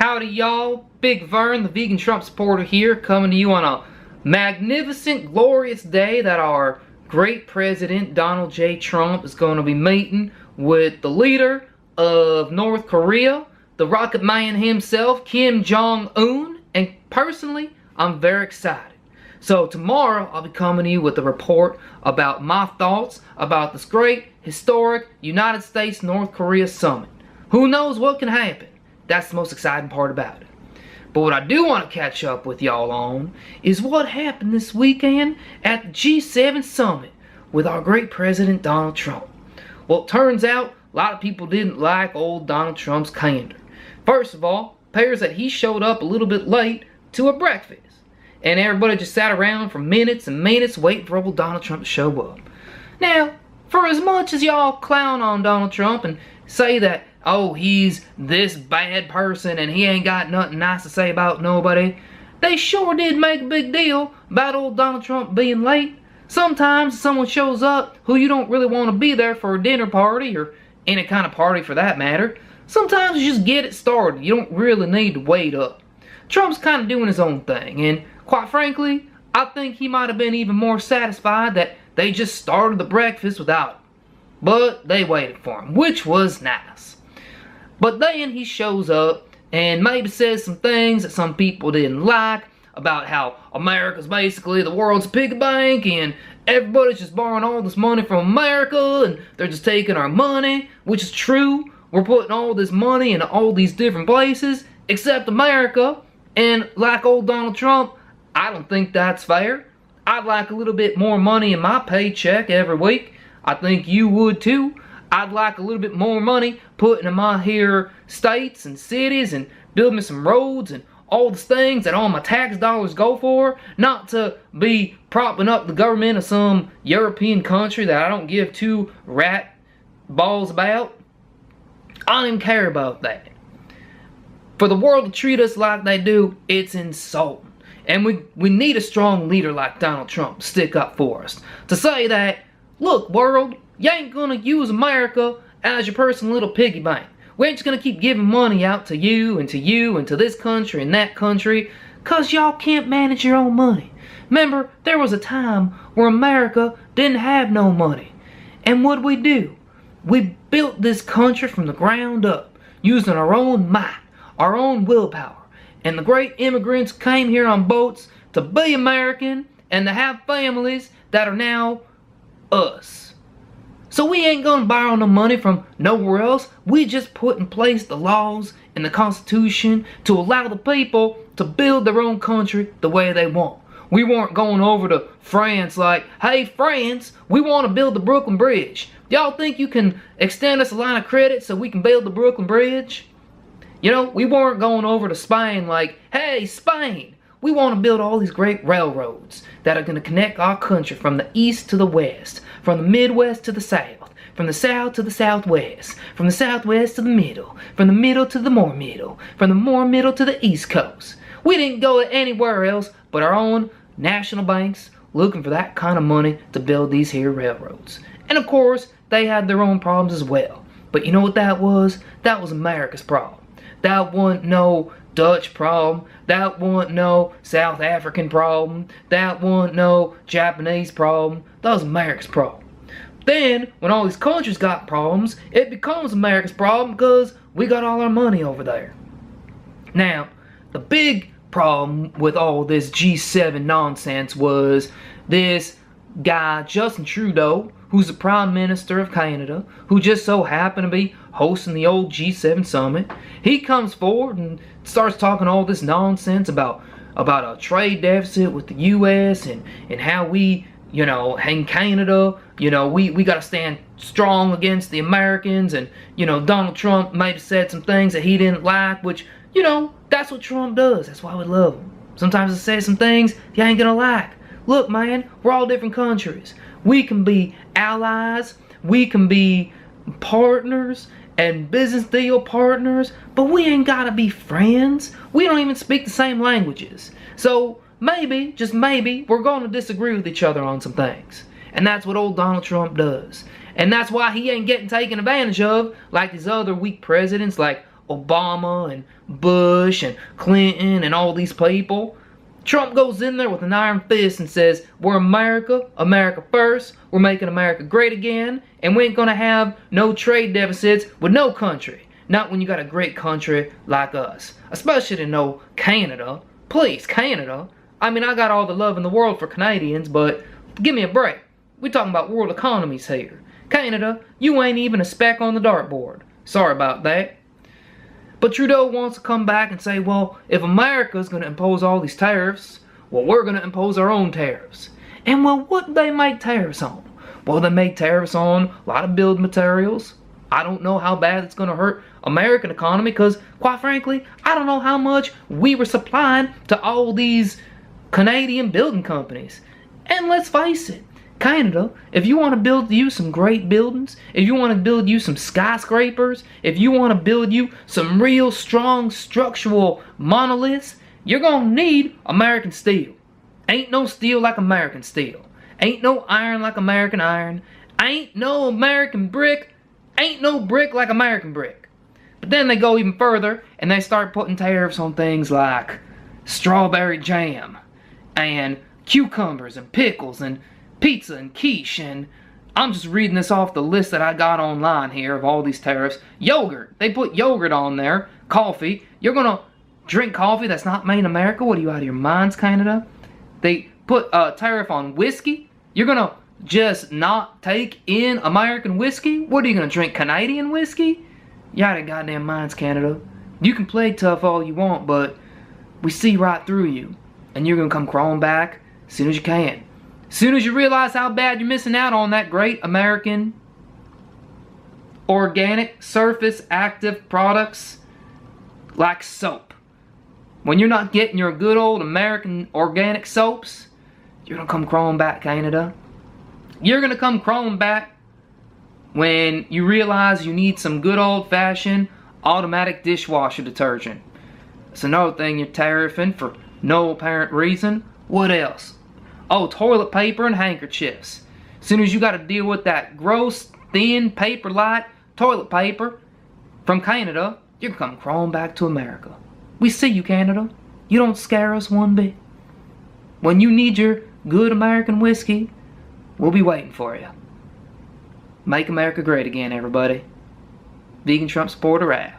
Howdy y'all, Big Vern the Vegan Trump supporter here, coming to you on a magnificent, glorious day that our great president Donald J. Trump is going to be meeting with the leader of North Korea, the rocket man himself, Kim Jong-un, and personally, I'm very excited. So tomorrow, I'll be coming to you with a report about my thoughts about this great, historic United States-North Korea summit. Who knows what can happen? That's the most exciting part about it. But what I do want to catch up with y'all on is what happened this weekend at the G7 summit with our great president Donald Trump. Well, it turns out a lot of people didn't like old Donald Trump's candor. First of all, it appears that he showed up a little bit late to a breakfast. And everybody just sat around for minutes and minutes waiting for old Donald Trump to show up. Now, for as much as y'all clown on Donald Trump and say that, oh, he's this bad person and he ain't got nothing nice to say about nobody, they sure did make a big deal about old Donald Trump being late. Sometimes someone shows up who you don't really want to be there for a dinner party or any kind of party for that matter. Sometimes you just get it started. You don't really need to wait up. Trump's kind of doing his own thing, and quite frankly, I think he might have been even more satisfied that they just started the breakfast without him. But they waited for him, which was nice. But then he shows up and maybe says some things that some people didn't like about how America's basically the world's piggy bank and everybody's just borrowing all this money from America and they're just taking our money, which is true. We're putting all this money into all these different places except America. And like old Donald Trump, I don't think that's fair. I'd like a little bit more money in my paycheck every week. I think you would too. I'd like a little bit more money put in my here states and cities and build me some roads and all these things that all my tax dollars go for. Not to be propping up the government of some European country that I don't give two rat balls about. I don't even care about that. For the world to treat us like they do, it's insulting. And we need a strong leader like Donald Trump to stick up for us. To say that, look world, you ain't gonna use America as your personal little piggy bank. We ain't just gonna keep giving money out to you and to this country and that country, cause y'all can't manage your own money. Remember, there was a time where America didn't have no money. And what'd we do? We built this country from the ground up, using our own might, our own willpower. And the great immigrants came here on boats to be American and to have families that are now us. So we ain't gonna borrow no money from nowhere else. We just put in place the laws and the Constitution to allow the people to build their own country the way they want. We weren't going over to France like, hey France, we want to build the Brooklyn Bridge. Y'all think you can extend us a line of credit so we can build the Brooklyn Bridge? You know, we weren't going over to Spain like, hey Spain, we want to build all these great railroads that are going to connect our country from the east to the west, from the Midwest to the south, from the south to the southwest, from the southwest to the middle, from the middle to the more middle, from the more middle to the east coast. We didn't go anywhere else but our own national banks looking for that kind of money to build these here railroads. And of course, they had their own problems as well. But you know what that was? That was America's problem. That wasn't no Dutch problem. That wasn't no South African problem. That wasn't no Japanese problem. That was America's problem. Then, when all these countries got problems, it becomes America's problem because we got all our money over there. Now, the big problem with all this G7 nonsense was this guy, Justin Trudeau, who's the Prime Minister of Canada, who just so happened to be hosting the old G7 summit. He comes forward and starts talking all this nonsense about a trade deficit with the US and how we, you know, in Canada, you know, we got to stand strong against the Americans, and, you know, Donald Trump maybe said some things that he didn't like, which, you know, that's what Trump does. That's why we love him. Sometimes he says some things you ain't gonna like. Look, man, we're all different countries. We can be allies, we can be partners and business deal partners, but we ain't gotta be friends. We don't even speak the same languages. So maybe, just maybe, we're gonna disagree with each other on some things. And that's what old Donald Trump does. And that's why he ain't getting taken advantage of like these other weak presidents like Obama and Bush and Clinton and all these people. Trump goes in there with an iron fist and says, we're America, America first, we're making America great again, and we ain't gonna have no trade deficits with no country. Not when you got a great country like us. Especially to know Canada. Please, Canada. I mean, I got all the love in the world for Canadians, but give me a break. We're talking about world economies here. Canada, you ain't even a speck on the dartboard. Sorry about that. But Trudeau wants to come back and say, well, if America's going to impose all these tariffs, well, we're going to impose our own tariffs. And well, what do they make tariffs on? Well, they make tariffs on a lot of building materials. I don't know how bad it's going to hurt American economy because, quite frankly, I don't know how much we were supplying to all these Canadian building companies. And let's face it, Canada, if you want to build you some great buildings, if you want to build you some skyscrapers, if you want to build you some real strong structural monoliths, you're going to need American steel. Ain't no steel like American steel. Ain't no iron like American iron. Ain't no American brick. Ain't no brick like American brick. But then they go even further and they start putting tariffs on things like strawberry jam and cucumbers and pickles and pizza and quiche, and I'm just reading this off the list that I got online here of all these tariffs. Yogurt. They put yogurt on there. Coffee. You're gonna drink coffee that's not made in America? What are you, out of your minds, Canada? They put a tariff on whiskey. You're gonna just not take in American whiskey? What are you gonna drink, Canadian whiskey? You out of your goddamn minds, Canada. You can play tough all you want, but we see right through you. And you're gonna come crawling back as soon as you can. As soon as you realize how bad you're missing out on that great American organic surface active products like soap. When you're not getting your good old American organic soaps, you're gonna come crawling back, Canada. You're gonna come crawling back when you realize you need some good old fashioned automatic dishwasher detergent. It's another thing you're tariffing for no apparent reason. What else? Oh, toilet paper and handkerchiefs. As soon as you got to deal with that gross, thin, paper-like toilet paper from Canada, you're going to come crawling back to America. We see you, Canada. You don't scare us one bit. When you need your good American whiskey, we'll be waiting for you. Make America great again, everybody. Vegan Trump supporter out.